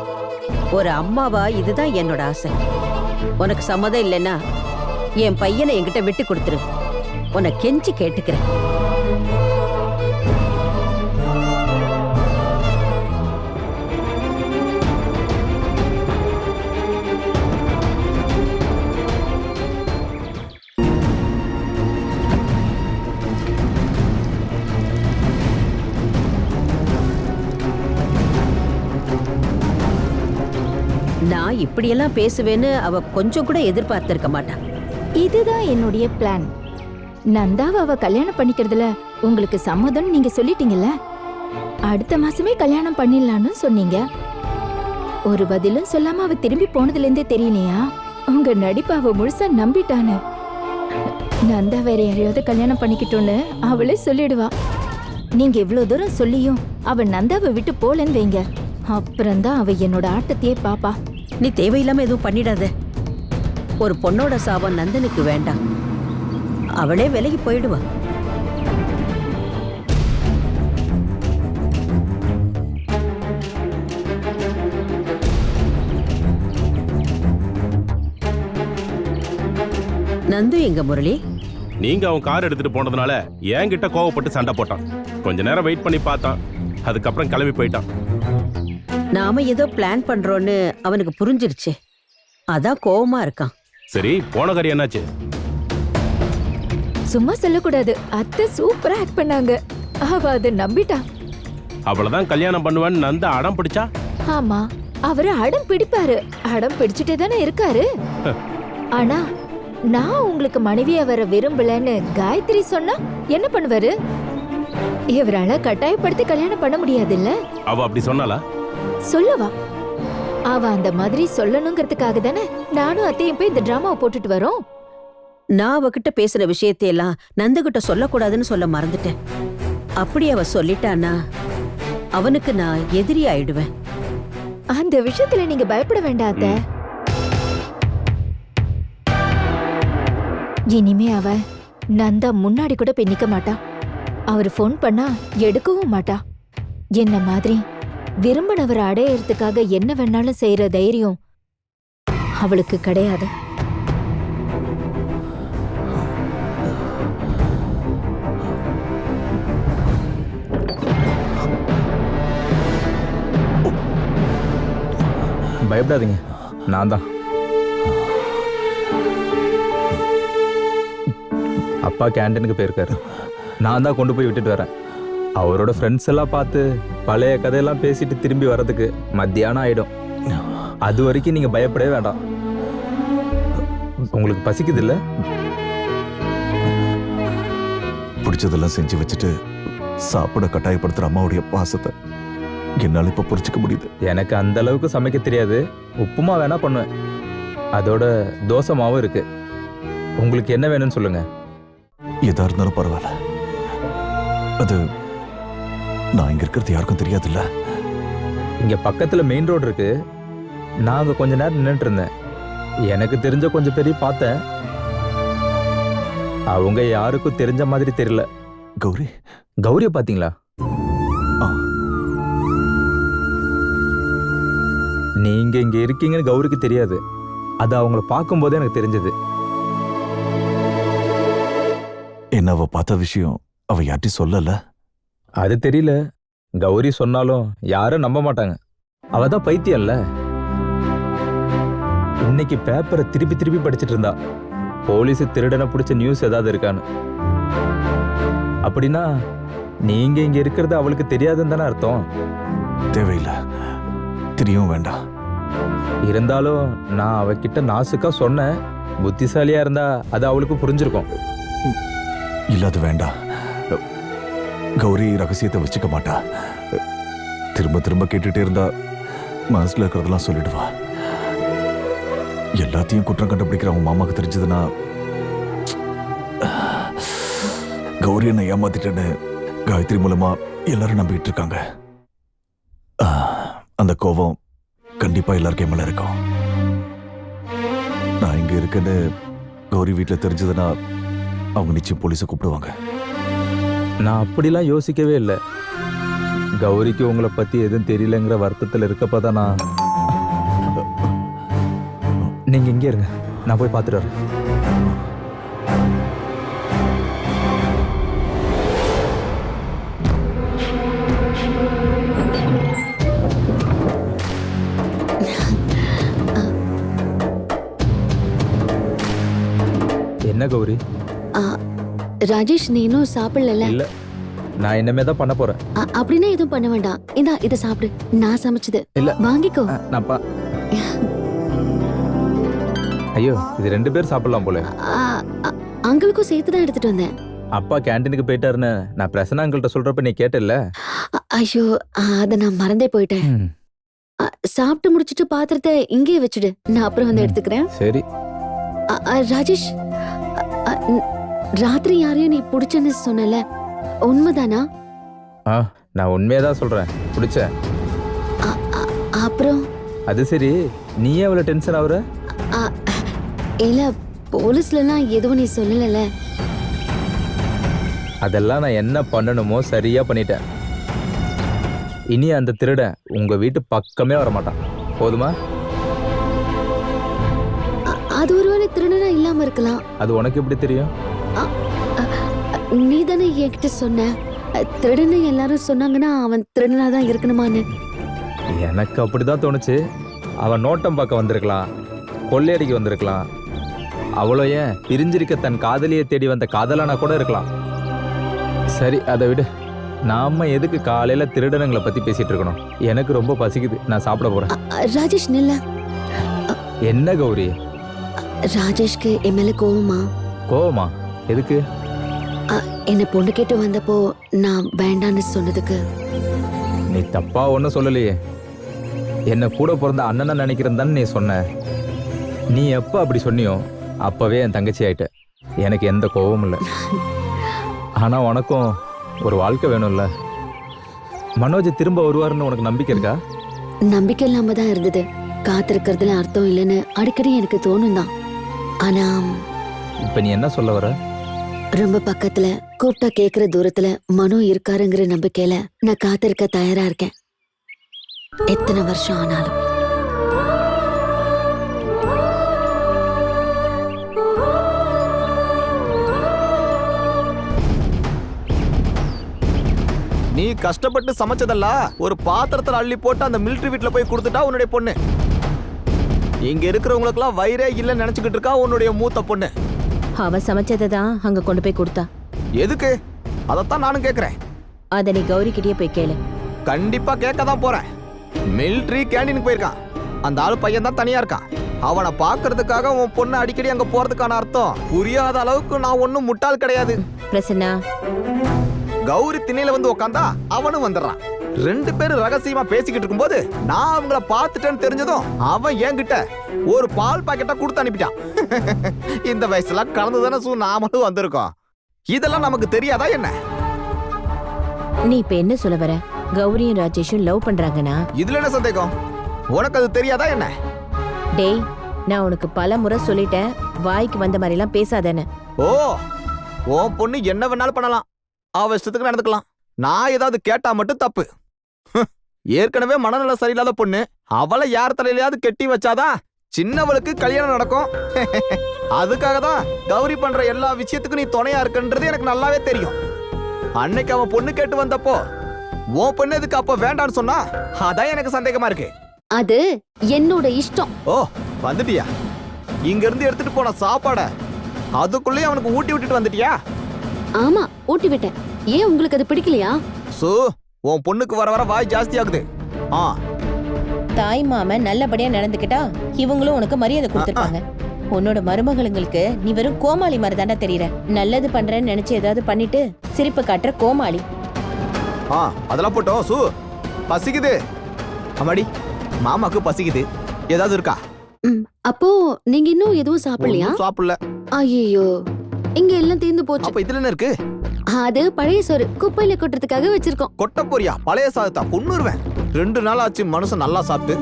ஒரு அம்மாவா இதுதான் என்னோட ஆசை. உனக்கு சம்மதம் இல்லைன்னா என் பையனை என்கிட்ட விட்டு கொடுத்துரு. உன்னை கெஞ்சி கேட்டுக்கிறேன். நான் இப்படியெல்லாம் பேசுவேன்னு அவ கொஞ்சம் கூட எதிர்பார்த்திருக்க மாட்டான். இதுதான் என்னுடைய பிளான். நந்தாவை அவ கல்யாணம் பண்ணிக்கிறதுல உங்களுக்கு சம்மதம் நீங்க சொல்லிட்டீங்கல்ல. அடுத்த மாசமே கல்யாணம் பண்ணிடலான்னு சொன்னீங்க. ஒரு பதிலும் சொல்லாம அவ திரும்பி போனதுல இருந்தே தெரியலையா உங்க நடிப்பை அவ முழுசா நம்பிட்டானு. நந்தா வேற யாரையாவது கல்யாணம் பண்ணிக்கிட்டோன்னு அவளே சொல்லிடுவா. நீங்க இவ்வளவு தூரம் சொல்லியும் அவ நந்தாவை விட்டு போலன்னு வைங்க, அப்புறம்தான் அவ என்னோட ஆட்டத்தையே பாப்பா. நீ தேவையில்லாம எதுவும் பண்ணிடாத. ஒரு பொண்ணோட சாபம் நந்தனுக்கு வேண்டாம். அவளே விலகி போயிடுவா. நந்து எங்க முரளி? நீங்க அவன் கார் எடுத்துட்டு போனதுனால என்கிட்ட கோவப்பட்டு சண்டை போட்டான். கொஞ்ச நேரம் வெயிட் பண்ணி பார்த்தான். அதுக்கப்புறம் கிளம்பி போயிட்டான். நாம ஏதோ பிளான் பண்றோன்னு அவனுக்கு புரிஞ்சிருச்சு. அதான் கோவமா இருக்கான். சரி, போன காரியம் என்னாச்சு? சும்மா சொல்லக்கூடாது. அத்தை சூப்பரா ஆக்ட் பண்ணாங்க. அவ அதை நம்பிட்டா. அவ்வளவுதான் கல்யாணம் பண்ணுவேன்னு நந்த அடம் பிடிச்சா? ஆமா, அவரு அடம் பிடிப்பாரு. அடம் பிடிச்சிட்டே தானே இருக்காரு. ஆனா நான் உங்களுக்கு மனைவியா வர விரும்பலன்னு காயத்ரி சொன்னா என்ன பண்ணுவாரு? இவரால கட்டாயப்படுத்தி கல்யாணம் பண்ண முடியாது இல்ல. அவ அப்படி சொன்னாலா? சொல்லுவா. அவ அந்த மாதிரி சொல்லணுங்கிறதுக்காக தானே நானும் அத்தையும் போய் இந்த டிராமாவை போட்டுட்டு வரோம். நான் அவகிட்ட பேசுற விஷயத்தையெல்லாம் நந்துகிட்ட சொல்லக்கூடாதுன்னு சொல்ல மறந்துட்டேன். அப்படி அவ சொல்லிட்டானா அவனுக்கு நான் எதிரி ஆயிடுவேன். அந்த விஷயத்துல நீங்க பயப்பட வேண்டாம் அத்தை. இனிமே அவ நந்தா முன்னாடி கூட போய் நிக்க மாட்டா. அவரு ஃபோன் பண்ணா எடுக்கவும் மாட்டா. என்ன மாதிரி விரும்பினவரை அடையறதுக்காக என்ன வேணாலும் செய்யற தைரியம் அவளுக்கு கிடையாது. பயப்படாதீங்க, நான் தான். அப்பா கேண்டீனுக்கு போயிருக்காரு. நான் தான் கொண்டு போய் விட்டுட்டு வரேன். அவரோட ஃப்ரெண்ட்ஸ் எல்லாம் பார்த்து பழைய கதையெல்லாம் பேசிட்டு திரும்பி வர்றதுக்கு மத்தியானம் ஆயிடும். அது வரைக்கும் நீங்க பயப்படவே வேண்டாம். உங்களுக்கு பசிக்குது இல்ல? பிடிச்சதெல்லாம் செஞ்சு வச்சுட்டு சாப்பிட கட்டாயப்படுத்துற அம்மாவுடைய பாசத்தை என்னால இப்ப புரிஞ்சுக்க முடியுது. எனக்கு அந்த அளவுக்கு சமைக்க தெரியாது. உப்புமா வேணா பண்ணுவேன். அதோட தோசை மாவும் இருக்கு. உங்களுக்கு என்ன வேணும்னு சொல்லுங்க. எதா இருந்தாலும் பரவாயில்ல. அது நான் இங்க இருக்கிறது யாருக்கும் தெரியாதுல்ல. இங்க பக்கத்துல மெயின் ரோடு இருக்கு. நான் அங்க கொஞ்ச நேரம் நின்றுட்டு இருந்தேன். எனக்கு தெரிஞ்ச கொஞ்சம் பேரையும் பார்த்தேன். அவங்க யாருக்கும் தெரிஞ்ச மாதிரி தெரியல. கௌரி, கௌரிய பாத்தீங்களா? நீங்க இங்க இருக்கீங்கன்னு கௌரிக்கு தெரியாது. அது அவங்கள பார்க்கும் போதே எனக்கு தெரிஞ்சது. என்ன அவ பார்த்த விஷயம் அவ யார்ட்டையும் சொல்லல? அது தெரியல. கௌரி சொன்னாலும் யாரும் நம்ப மாட்டாங்க. அவ தான் பைத்தியம்ல. இன்னைக்கு பேப்பரை திருப்பி திருப்பி படிச்சிட்டு இருந்தா போலீஸ் திருடனை பிடிச்ச நியூஸ் ஏதாவது இருக்கான்னு. அப்படின்னா நீங்க இங்க இருக்கிறது அவளுக்கு தெரியாதுன்னு தானே அர்த்தம்? தேவையில்லை, தெரியவும் வேண்டாம். இருந்தாலும் நான் அவகிட்ட நாசுக்கா சொன்னேன். புத்திசாலியா இருந்தா அது அவளுக்கு புரிஞ்சிருக்கும். இல்ல, அது வேண்டாம். கௌரி ரகசியத்தை வச்சுக்க மாட்டா. திரும்ப திரும்ப கேட்டுட்டே இருந்தா மனசுல இருக்கிறதெல்லாம் சொல்லிடுவா. எல்லாத்தையும் குற்றம் கண்டுபிடிக்கிற அவங்க மாமாக்கு தெரிஞ்சதுன்னா கௌரி என்னை ஏமாத்திட்டேன்னு காயத்ரி மூலமா எல்லாரும் நம்பிட்டு இருக்காங்க. அந்த கோபம் கண்டிப்பா எல்லாருக்கும் மேல இருக்கும். நான் இங்க இருக்கேன்னு கௌரி வீட்டுல தெரிஞ்சதுன்னா அவங்க நிச்சயம் போலீஸை கூப்பிடுவாங்க. நான் அப்படிலாம் யோசிக்கவே இல்லை. கௌரிக்கு உங்களை பத்தி எதுவும் தெரியலங்கிற வருத்தத்தில் இருக்கப்பதான் நான். நீங்க இங்கே இருங்க, நான் போய் பார்த்துட்டு வரேன். என்ன கௌரி? ராஜேஷ், நீ இன்னும் சாப்பிடல? இல்ல, நான் இனிமே தான் பண்ண போறேன். அப்படின்னா எதுவும் பண்ண வேண்டாம். இந்தா இதை சாப்பிடு, நான் சமைச்சது. இல்ல, வாங்கிக்கோ. ஐயோ, இது 2 பேர் சாப்பிடலாம் போல. அங்கிளுக்கும் சேர்த்து தான் எடுத்துட்டு வந்தேன். அப்பா கேண்டீனுக்கு போயிட்டாருன்னு நான் பிரசன்னா அங்கிள்கிட்ட சொல்றப்ப நீ கேட்டல. ஐயோ, அத நான் மறந்தே போயிட்டேன். சாப்பிட்டு முடிச்சிட்டு பாத்திரத்தை இங்கேயே வச்சுடு, நான் அப்புறம் வந்து எடுத்துக்கிறேன். சரி. ராஜேஷ், ராத்திரி யாரையும் நீ பிடிச்சன்னு சொன்னல, உண்மைதானா? நான் உண்மையதான் சொல்றேன், பிடிச்ச. அப்புறம் அது சரி, நீ எவ்வளவு டென்ஷன் ஆகுற? இல்ல, போலீஸ்லாம் எதுவும் நீ சொல்லல. அதெல்லாம் நான் என்ன பண்ணணுமோ சரியா பண்ணிட்டேன். இனி அந்த திருடன் உங்க வீட்டு பக்கமே வரமாட்டான், போதுமா? அது ஒருவேளை திருடனா இல்லாம இருக்கலாம். அது உனக்கு எப்படி தெரியும்? நீ தானே என்கிட்ட சொன்ன, திருடனை எல்லாரும் சொன்னாங்கன்னா அவன் திருடனா தான் இருக்கணுமான்னு. எனக்கு அப்படிதான் தோணுச்சு. அவன் நோட்டம் பார்க்க வந்திருக்கலாம், கொள்ளையடிக்க வந்திருக்கலாம். அவ்வளோ ஏன், பிரிஞ்சிருக்க தன் காதலியை தேடி வந்த காதலானா கூட இருக்கலாம். சரி, அதை விடு. நாம எதுக்கு காலையில திருடனங்களை பத்தி பேசிட்டு இருக்கணும்? எனக்கு ரொம்ப பசிக்குது, நான் சாப்பிட போறேன். ராஜேஷ் நில்ல. என்ன கௌரி? ராஜேஷ்க்கு என் மேல கோவமா? கோவமா? எதுக்கு? என்ன பொண்ணு கேட்டு வந்தப்போ நான் வேண்டான்னு சொன்னதுக்கு. நீ தப்பா ஒன்னும் சொல்லலையே. என்ன கூட பிறந்த அண்ணனை நினைக்கிறேன் தானே நீ சொன்ன. நீ எப்ப அப்படி சொன்னியோ அப்பவே என் தங்கச்சி ஆயிட்ட. எனக்கு எந்த கோவமும் இல்லை. ஆனா உனக்கும் ஒரு வாழ்க்கை வேணும்ல. மனோஜ் திரும்ப வருவாருன்னு உனக்கு நம்பிக்கை இருக்கா? நம்பிக்கை இல்லாம தான் இருந்தது. காத்திருக்கிறதுல அர்த்தம் இல்லைன்னு அடிக்கடி எனக்கு தோணும் தான். ஆனா இப்ப நீ என்ன சொல்ல வர? ரொம்ப பக்கத்துல, கூப்பிட்டா கேக்குற தூரத்துல மனோ இருக்காருங்கிற நம்பிக்கையில நான் காத்திருக்க தயாரா இருக்கேன், எத்தனை வருஷம் ஆனாலும். நீ கஷ்டப்பட்டு சமைச்சதல்ல ஒரு பாத்திரத்துல அள்ளி போட்டு அந்த மிலிட்டரி வீட்டுல போய் கொடுத்துட்டா உன்னுடைய பொண்ணு. இங்க இருக்கிறவங்களுக்குலாம் வயிறே இல்லைன்னு நினைச்சுக்கிட்டு இருக்கா உன்னுடைய மூத்த பொண்ணு. அவ சமைச்சதை தான் அங்க கொண்டு போய் கொடுத்தா. எதுக்கு? அதைத்தான் நானும் கேக்குறேன். அத நீ கௌரி கிட்டே போய் கேளு. கண்டிப்பா கேட்க தான் போறேன். மிலிட்டரி கேண்டீனுக்கு போயிருக்கான். அந்த ஆளு பையன் தான் தனியா இருக்கான். அவனை பாக்குறதுக்காக உன் பொண்ணு அடிக்கடி அங்க போறதுக்கான அர்த்தம் புரியாத அளவுக்கு நான் ஒன்னும் முட்டாள் கிடையாது. பிரசன்னா, கௌரி திண்ணையில வந்து உட்காந்தா அவனும் வந்துடுறான். 2 பேரும் ரகசியமா பேசிக்கிட்டு இருக்கும்போது நான் அவங்கள பார்த்துட்டேன்னு தெரிஞ்சதும் அவன் என்கிட்ட ஒரு பால் பாக்கெட்டை கொடுத்து அனுப்பிட்டான். இந்த வயசுல கலந்துதானே நாமளும் வந்திருக்கோம். இதெல்லாம் நமக்கு தெரியாதா என்ன? நீ இப்ப என்ன சொல்ல வர? கௌரியும் ராஜேஷும் லவ் பண்றாங்கன்னா இதுல என்ன சந்தேகம்? உனக்கு அது தெரியாதா என்ன? டேய், நான் உனக்கு பல முறை சொல்லிட்டேன், வாய்க்கு வந்த மாதிரி எல்லாம் பேசாதேன்னு. ஓ, உன் பொண்ணு என்ன வேணாலும் பண்ணலாம், அவ இஷ்டத்துக்கு நடந்துக்கலாம். நான் ஏதாவது கேட்டா மட்டும் தப்பு. ஏற்கனவே மனநல சரியில்லாத பொண்ணு, அவளை யார் தலையிலையாவது கெட்டி வச்சாதான் சின்னவளுக்கு கல்யாணம் நடக்கும். அதுக்காக தான் கௌரி பண்ற எல்லா விஷயத்துக்கும் நீ துணையா இருக்குன்றது எனக்கு நல்லாவே தெரியும். அன்னைக்கு அவன் பொண்ணு கேட்டு வந்தப்போ உன் பொண்ணு எதுக்கு அப்ப வேண்டான்னு சொன்னா அதான் எனக்கு சந்தேகமா இருக்கு. அது என்னோட இஷ்டம். ஓ, வந்துட்டியா? இங்க இருந்து எடுத்துட்டு போன சாப்பாட அதுக்குள்ளே அவனுக்கு ஊட்டி விட்டுட்டு வந்துட்டியா? ஆமா, ஊட்டி விட்டேன். ஏன் உங்களுக்கு அது பிடிக்கலையா? சோ, உன் பொண்ணுக்கு வர வர வாய் ஜாஸ்தி ஆகுது. தாய் மாமன் நல்லபடியா நடந்துக்கிட்டா இவங்களும் உனக்கு மரியாதை கொடுத்துருப்பாங்க. உன்னோட மருமகளுங்களுக்கு நீ வெறும் கோமாளி மாதிரி தாண்டா தெரியற. நல்லது பண்றேன்னு நினைச்சு ஏதாவது பண்ணிட்டு சிரிப்பு காட்டுற கோமாளி. அதெல்லாம் போட்டோம் சு பசிக்குது. அம்மாடி மாமாக்கு பசிக்குது, ஏதாவது இருக்கா? அப்போ நீங்க இன்னும் எதுவும் சாப்பிடலையா? ஒண்ணும் சாப்பிடல. ஐயோ, இங்க எல்லாம் தீர்ந்து போச்சு. அப்ப இதுல என்ன இருக்கு? அது பழைய சோறு குப்பையில கொட்டுறதுக்காக வச்சிருக்கோம். கொட்ட போறியா? பழைய சாதத்தா கொன்னுருவேன். 2 நாள் ஆச்சு மனுஷன் நல்லா சாப்பிட்டு.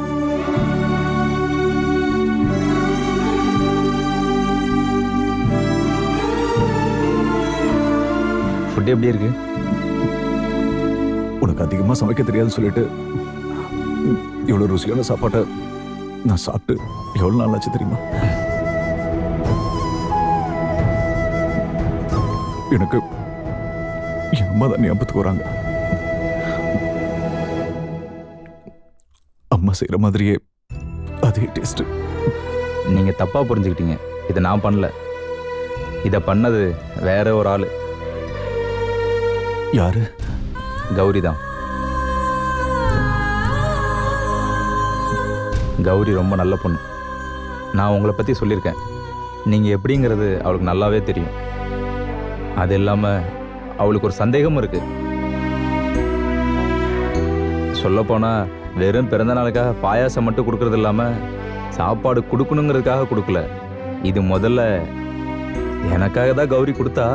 ஃபுட் எப்படி இருக்கு? உனக்கு அதிகமா சமைக்க தெரியாதுன்னு சொல்லிட்டு இவ்வளவு ருசியான சாப்பாட்டை நான் சாப்பிட்டு எவ்வளவு நாள் ஆச்சு தெரியுமா? எனக்கு என் அம்மா தான் ஞாபகத்துக்கு வராங்க. அம்மா செய்யற மாதிரியே அதே டேஸ்ட். நீங்க தப்பா புரிஞ்சுக்கிட்டீங்க. இதை நான் பண்ணல, இதை பண்ணது வேற ஒரு ஆளு. யாரு? கௌரி தான். கௌரி ரொம்ப நல்ல பொண்ணு. நான் உங்களை பற்றி சொல்லியிருக்கேன். நீங்கள் எப்படிங்கிறது அவளுக்கு நல்லாவே தெரியும். அது இல்லாமல் அவளுக்கு ஒரு சந்தேகமும் இருக்கு. சொல்லப்போனால் வெறும் பிறந்த நாளுக்காக பாயாசம் மட்டும் கொடுக்கறது இல்லாமல் சாப்பாடு கொடுக்கணுங்கிறதுக்காக கொடுக்கல. இது முதல்ல எனக்காக தான் கௌரி கொடுத்தா.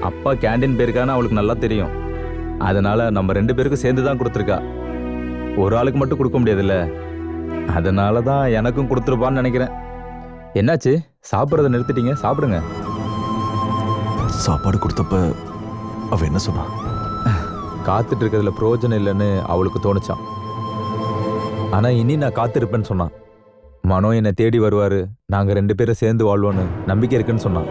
அப்பா கேண்டீன் போயிருக்கான்னு அவளுக்கு நல்லா தெரியும். அதனால நம்ம 2 பேருக்கும் சேர்ந்து தான் கொடுத்துருக்கா. ஒரு ஆளுக்கு மட்டும் கொடுக்க முடியாதுல்ல, அதனால தான் எனக்கும் கொடுத்துருப்பான்னு நினைக்கிறேன். என்னாச்சு, சாப்பிட்றத நிறுத்திட்டீங்க? சாப்பிடுங்க. சாப்பாடு கொடுத்தப்ப அவ என்ன சொன்னா? காத்துட்டு இருக்கிறதுல பிரயோஜனம் இல்லைன்னு அவளுக்கு தோணுச்சான். ஆனால் இனி நான் காத்திருப்பேன்னு சொன்னான். மனோ என்னை தேடி வருவார், நாங்கள் 2 பேரும் சேர்ந்து வாழ்வோன்னு நம்பிக்கை இருக்குன்னு சொன்னான்.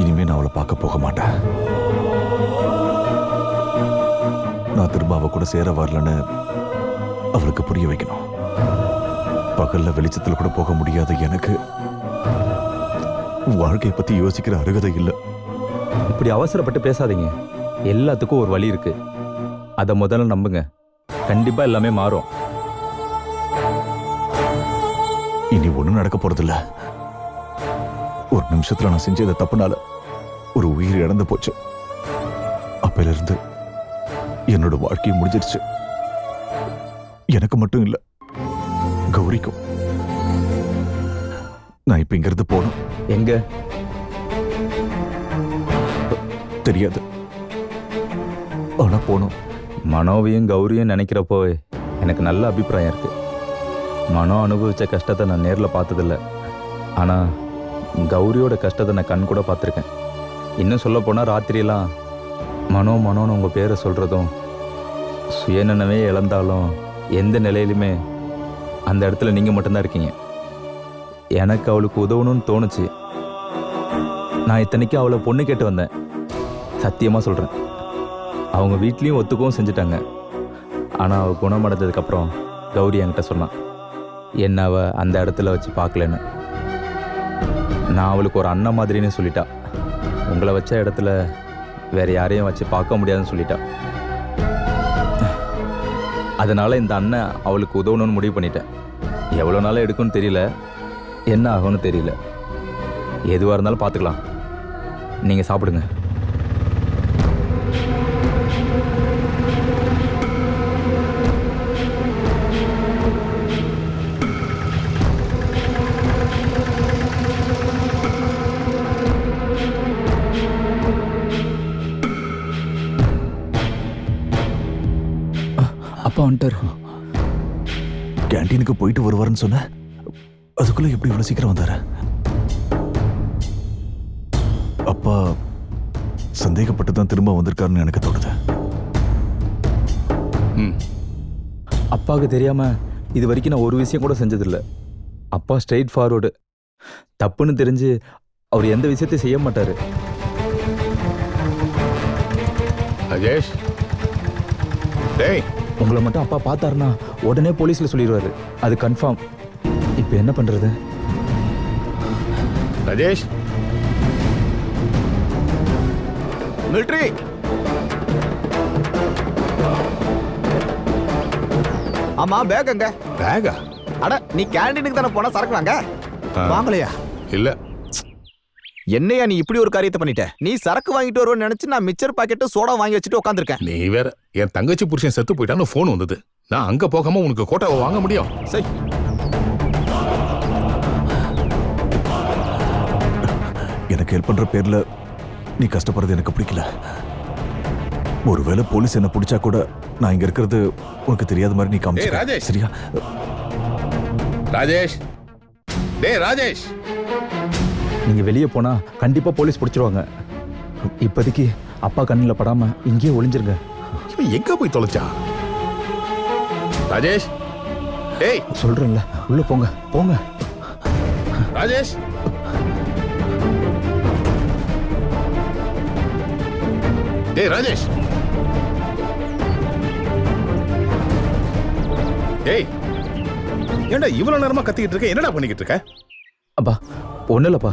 இனிமே நான் அவளை பார்க்க போக மாட்டேன். நான் திரும்ப அவ கூட சேர வரலன்னு அவளுக்கு புரிய வைக்கணும். பகல்ல வெளிச்சத்துல கூட போக முடியாத எனக்கு வாழ்க்கையை பத்தி யோசிக்கிற அருகதை இல்லை. இப்படி அவசரப்பட்டு பேசாதீங்க. எல்லாத்துக்கும் ஒரு வழி இருக்கு. அதை முதல்ல நம்புங்க. கண்டிப்பா எல்லாமே மாறும். இனி ஒண்ணும் நடக்க போறதில்ல. ஒரு நிமிஷத்துல நான் செஞ்ச தப்புனால ஒரு உயிர் இழந்து போச்சு. அப்பையில இருந்து என்னோட வாழ்க்கையை முடிஞ்சிருச்சு. எனக்கு மட்டும் இல்ல, கௌரிக்கும். நான் இப்ப இங்கிருந்து போகணும். எங்க தெரியாது, ஆனா போகணும். மனோவையும் கௌரியும் நினைக்கிறப்போ எனக்கு நல்ல அபிப்பிராயம் இருக்கு. மனோ அனுபவிச்ச கஷ்டத்தை நான் நேரில் பார்த்ததில்ல. ஆனால் கௌரியோட கஷ்டத்தை நான் கண் கூட பார்த்துருக்கேன். இன்னும் சொல்ல போனால் ராத்திரியெல்லாம் மனோன்னு உங்கள் பேரை சொல்கிறதும், சுயநினைவே இழந்தாலும் எந்த நிலையிலுமே அந்த இடத்துல நீங்கள் மட்டும்தான் இருக்கீங்க. எனக்கு அவளுக்கு உதவணும்னு தோணுச்சு. நான் இத்தனைக்கும் அவளை பொண்ணு கேட்டு வந்தேன். சத்தியமாக சொல்கிறேன். அவங்க வீட்லேயும் ஒத்துக்கவும் செஞ்சுட்டாங்க. ஆனால் அவள் குணமடைந்ததுக்கப்புறம் கௌரி என்கிட்ட சொன்னான், என்ன அவள் அந்த இடத்துல வச்சு பார்க்கலன்னு. நான் அவளுக்கு ஒரு அண்ணன் மாதிரின்னு சொல்லிட்டா. உங்களை வச்ச இடத்துல வேற யாரையும் வச்சு பார்க்க முடியாதுன்னு சொல்லிட்டா. அதனால இந்த அண்ணன் அவளுக்கு உதவணும்னு முடிவு பண்ணிட்டேன். எவ்வளோ நாள் எடுக்கும்னு தெரியல, என்ன ஆகும்னு தெரியல. எதுவாக இருந்தாலும் பார்த்துக்கலாம். நீங்கள் சாப்பிடுங்க. அப்பா வந்துட்டார். கேண்டீனுக்கு போயிட்டு வருவாருன்னு சொன்ன, அதுக்குள்ள எப்படி இவ்வளவு சீக்கிரம் வந்தாரு? அப்பா சந்தேகப்பட்டு தான் திரும்ப வந்திருக்காருன்னு எனக்கு தோணுது. அப்பாவுக்கு தெரியாம இது வரைக்கும் நான் ஒரு விஷயம் கூட செஞ்சதில்லை. அப்பா ஸ்ட்ரெயிட் ஃபார்வர்டு. தப்புன்னு தெரிஞ்சு அவர் எந்த விஷயத்தையும் செய்ய மாட்டாரு. அஜேஷ், டேய், உங்களை மட்டும் அப்பா பார்த்தாருன்னா உடனே போலீஸ்ல சொல்லிடுவாரு. அது கன்ஃபார்ம். இப்போ என்ன பண்றது? ராஜேஷ், மிலிட்ரி ஆமா, பேக் எங்க? பேகா? அட, நீ கேண்டீனுக்கு தானே போனா சரக்கு வாங்க. வாங்கலையா? இல்ல. என்னையா நீ இப்படி ஒரு காரியத்தை பண்ணிட்ட? நீ சரக்கு வாங்கிட்டு வருவேன்னு நினைச்சு நான் மிச்சர் பாக்கெட்டு சோடா வாங்கி வச்சுட்டு உட்காந்துருக்கேன். நீ வேற, என் தங்கச்சி புருஷன் செத்து போயிட்டான்னு போன் வந்தது. நான் அங்க போகாம உனக்கு கோட்டாவை வாங்க முடியும்? சரி, எனக்கு ஹெல்ப் பண்ற பேர்ல நீ கஷ்டப்படுறது எனக்கு பிடிக்கல. ஒருவேளை போலீஸ் என்ன பிடிச்சா கூட நான் இங்க இருக்கிறது உனக்கு தெரியாத மாதிரி நீ ஏய் காமிச்சு ராஜேஷ், சரியா? ராஜேஷ், டேய் ராஜேஷ், நீங்க வெளியே போனா கண்டிப்பா போலீஸ் பிடிச்சிருவாங்க. இப்போதைக்கு அப்பா கண்ணில் படாம இங்கேயே ஒளிஞ்சிருங்க. இவன் எங்க போய் தொலைச்சா? ராஜேஷ், டேய் சொல்றேன்ல, உள்ள போங்க போங்க. ராஜேஷ், டேய் ராஜேஷ், டேய் ஏன்டா இவ்வளவு நேரமா கத்திக்கிட்டு இருக்க? என்னடா பண்ணிக்கிட்டு இருக்க? அப்பா ஒன்றும் இல்லைப்பா.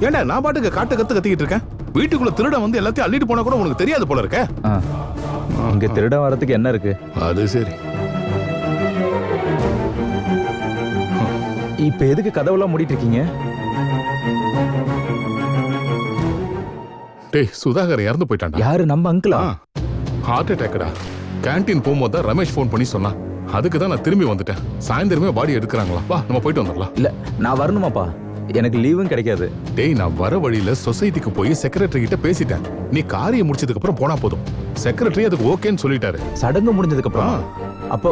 ஏன்டா நான் பாட்டுக்கு கத்திக்கிட்டு இருக்கேன்? வீட்டுக்குள்ள திருடன் வந்து எல்லாத்தையும் அள்ளிட்டு போனா கூட உனக்கு தெரியாது போல இருக்க. இங்க திருடன் வரதுக்கு என்ன இருக்கு? அது சரி. இப்ப எதுக்கு கதவெல்லாம் மூடிட்டு இருக்கீங்க? டேய் சுதாகர் இறந்து போயிட்டான்டா. யாரு? நம்ம அங்கிளா? ஹார்ட் அட்டாக்டா. கேண்டீன் போகும்போது தான் ரமேஷ் ஃபோன் பண்ணி சொன்னான். அதுக்கு தான் நான் திரும்பி வந்துட்டேன். சாயந்தரமே பாடி எடுக்கிறாங்களா? வா நம்ம போயிட்டு வந்துடலாம். இல்ல நான் வரணுமாப்பா, எனக்கு லீவும் கிடைக்காது. டேய் நான் வர வழியில சொசைட்டிக்கு போய் செக்ரட்டரி கிட்ட பேசிட்டேன். நீ காரியம் முடிச்சதுக்கு அப்புறம் போனா போதும். செக்ரட்டரி அதுக்கு ஓகேன்னு சொல்லிட்டாரு. சடங்கு முடிஞ்சதுக்கு அப்புறம்? அப்போ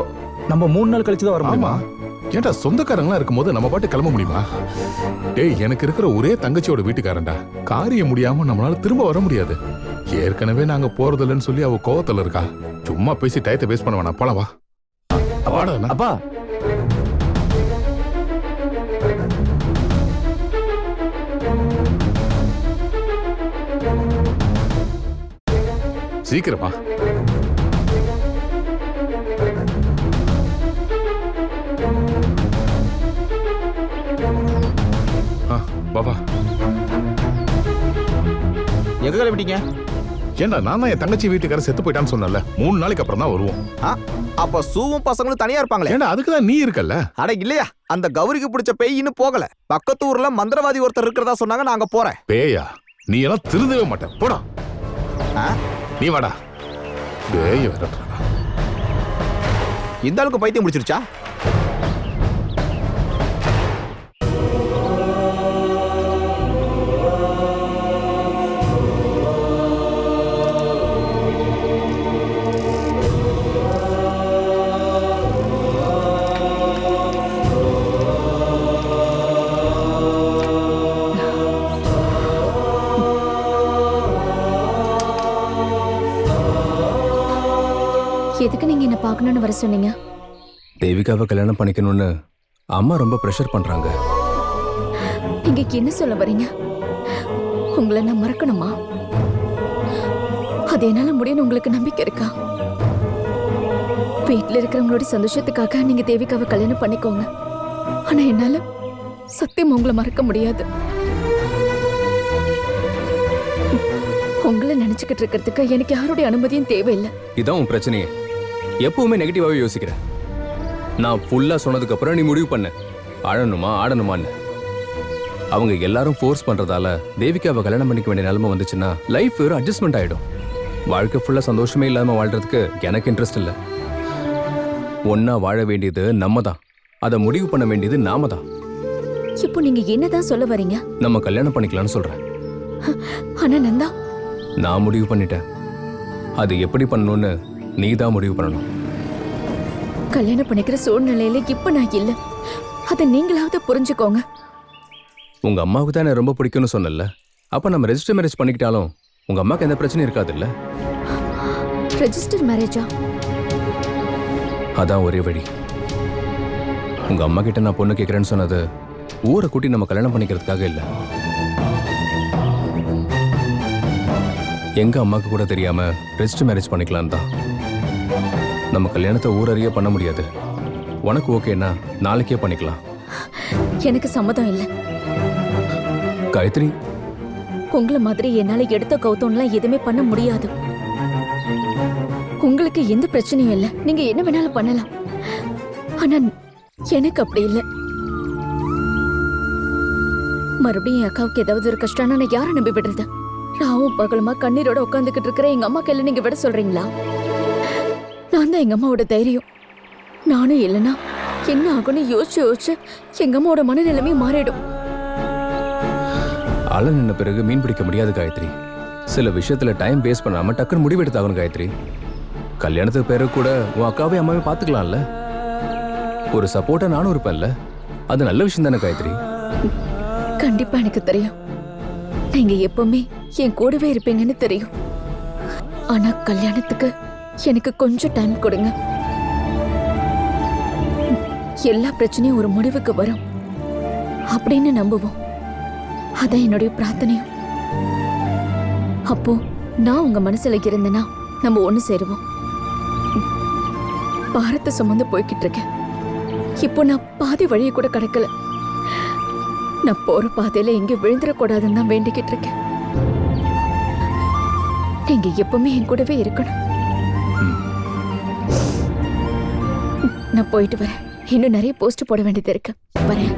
நம்ம 3 நாள் கழிச்சு தான் வர முடியுமா? ஏன்டா சொந்தக்காரங்களா இருக்கும்போது நம்ம பாட்டு கிளம்ப முடியுமா? டேய் எனக்கு இருக்கிற ஒரே தங்கச்சியோட வீட்டுக்காரன்டா. காரியம் முடியாம நம்மளால திரும்ப வர முடியாது. ஏற்கனவே நாங்க போறது இல்லைன்னு சொல்லி அவ கோவத்துல இருக்கா. சும்மா பேசி டயத்தை வேஸ்ட் பண்ண வேணாம். போலாம் வா. அப்பா சீக்கிரமா. பாபா எங்க கிளம்பிட்டீங்க? ஏண்டா நான் தான் என் தங்கச்சி வீட்டுக்கார செத்து போயிட்டான்னு சொன்னல. 3 நாளைக்கு அப்புறம் தான் வருவோம். அப்ப சூவும் பசங்களும் தனியா இருப்பாங்களே? ஏண்டா அதுக்கு தான் நீ இருக்கல்ல. அட இல்லையா, அந்த கௌரிக்கு பிடிச்ச பேய் இன்னும் போகல. பக்கத்து ஊர்ல மந்திரவாதி ஒருத்தர் இருக்கிறதா சொன்னாங்க. நான் அங்க போறேன். பேயா? நீ எல்லாம் திருந்தவே மாட்டேன். போடா. நீ வாடா. பேய வரட்டா. இந்த ஆளுக்கு பைத்தியம் முடிச்சிருச்சா? எதுக்கு நீங்க என்ன பார்க்கணும்னு வர சொன்னீங்க? தேவிகாவை கல்யாணம் பண்ணிக்கணும்னு அம்மா ரொம்ப ப்ரெஷர் பண்றாங்க. நீங்க என்ன சொல்ல வரீங்க? உங்களை நான் மறக்கணுமா? அது என்னால முடியும்னு உங்களுக்கு நம்பிக்கை இருக்கா? வீட்டுல இருக்கிறவங்களோட சந்தோஷத்துக்காக நீங்க தேவிகாவை கல்யாணம் பண்ணிக்கோங்க. ஆனா என்னால சத்தியம் உங்களை மறக்க முடியாது. உங்களை நினைச்சுக்கிட்டு இருக்கிறதுக்கு எனக்கு யாருடைய அனுமதியும் தேவையில்லை. இதான் உன் பிரச்சனையே. எப்பவுமே நெகட்டிவாவே யோசிக்கிற. நான் ஃபுல்லா சொன்னதுக்கு அப்புறம் நீ முடிவு பண்ண ஆடணுமா ஆடணுமான்னு. அவங்க எல்லாரும் ஃபோர்ஸ் பண்றதால தேவிகாவை கல்யாணம் பண்ணிக்க வேண்டிய நிலைமை வந்துச்சுன்னா லைஃப் ஒரு அட்ஜஸ்ட்மெண்ட் ஆயிடும். வாழ்க்கை ஃபுல்லா சந்தோஷமே இல்லாம வாழ்றதுக்கு எனக்கு இன்ட்ரெஸ்ட் இல்லை. ஒன்னா வாழ வேண்டியது நம்ம தான். அதை முடிவு பண்ண வேண்டியது நாம தான். இப்போ நீங்க என்னதான் சொல்ல வரீங்க? நம்ம கல்யாணம் பண்ணிக்கலாம்னு சொல்றேன். ஆனா நந்தா, நான் முடிவு பண்ணிட்டேன். அது எப்படி பண்ணணும்னு நீ தான் முடிவு பண்ணணும். கல்யாணம் பண்ணிக்கிற சூழ்நிலையில இப்ப நான் இல்ல. அதை நீங்களாவது புரிஞ்சுக்கோங்க. உங்க அம்மாவுக்கு தான் என்ன ரொம்ப பிடிக்கும்னு சொன்னல. அப்ப நம்ம ரெஜிஸ்டர் மேரேஜ் பண்ணிக்கிட்டாலும் உங்க அம்மாக்கு எந்த பிரச்சனையும் இருக்காது இல்ல? ரெஜிஸ்டர் மேரேஜா? அதான் ஒரே வழி. உங்க அம்மா கிட்ட நான் பொண்ணு கேட்கறேன்னு சொன்னது ஊரை கூட்டி நம்ம கல்யாணம் பண்ணிக்கிறதுக்காக இல்ல. எங்க அம்மாக்கு கூட தெரியாம ரெஜிஸ்டர் மேரேஜ் பண்ணிக்கலாம் தான். நம்ம கல்யாணத்தை ஊரறிய பண்ண முடியாது. உனக்கு ஓகேன்னா நாளைக்கே பண்ணிக்கலாம். எனக்கு சம்மதம் இல்லை. காயத்ரி, உங்களை மாதிரி என்னால எடுத்த கௌத்தம்லாம் எதுவுமே பண்ண முடியாது. உங்களுக்கு எந்த பிரச்சனையும் இல்லை. நீங்க என்ன வேணாலும் பண்ணலாம். ஆனா எனக்கு அப்படி இல்லை. மறுபடியும் என் அக்காவுக்கு ஏதாவது ஒரு கஷ்டம்னா நான் யாரை நம்பி விடுறது? ராவும் பகலுமா கண்ணீரோட உட்காந்துக்கிட்டு இருக்கிற எங்க அம்மா கையில நீங்க விட சொல்றீங்களா? நான் தான் எங்க அம்மாவோட தைரியம். நானும் இல்லைன்னா என்ன ஆகும்னு யோசிச்சு யோசிச்சு எங்க அம்மாவோட மனநிலைமை மாறிடும். அலை நின்ன பிறகு மீன் பிடிக்க முடியாது காயத்ரி. சில விஷயத்துல டைம் வேஸ்ட் பண்ணாம டக்குன்னு முடிவெடுத்தாகணும் காயத்ரி. கல்யாணத்துக்கு பிறகு கூட உன் அக்காவே அம்மாவே பாத்துக்கலாம்ல. ஒரு சப்போர்ட்டா நானும் இருப்பேன்ல. அது நல்ல விஷயம் தானே காயத்ரி? கண்டிப்பா எனக்கு தெரியும். நீங்க எப்பவுமே என் கூடவே இருப்பீங்கன்னு தெரியும். ஆனா கல்யாணத்துக்கு எனக்கு கொஞ்சம் டைம் கொடுங்க. எல்லா பிரச்சனையும் ஒரு முடிவுக்கு வரும் அப்படின்னு நம்புவோம். அதான் என்னுடைய பிரார்த்தனையும். அப்போ நான் உங்க மனசுல இருந்தேன்னா நம்ம ஒண்ணு சேருவோம். பாரத்தை சுமந்து போய்கிட்டு இருக்கேன். இப்போ நான் பாதி வழியை கூட கடக்கல. நான் போற பாதையில எங்க விழுந்துடக்கூடாதுன்னு தான் வேண்டிக்கிட்டு இருக்கேன். நீங்க எப்பவுமே என் கூடவே இருக்கணும். நான் போயிட்டு வரேன். இன்னும் நிறைய போஸ்ட் போட வேண்டியது இருக்கு. வரேன்.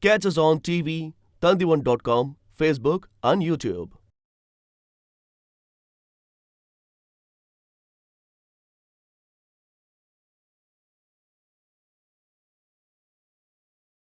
Catch us on TV, Tandivan.com, Facebook and YouTube.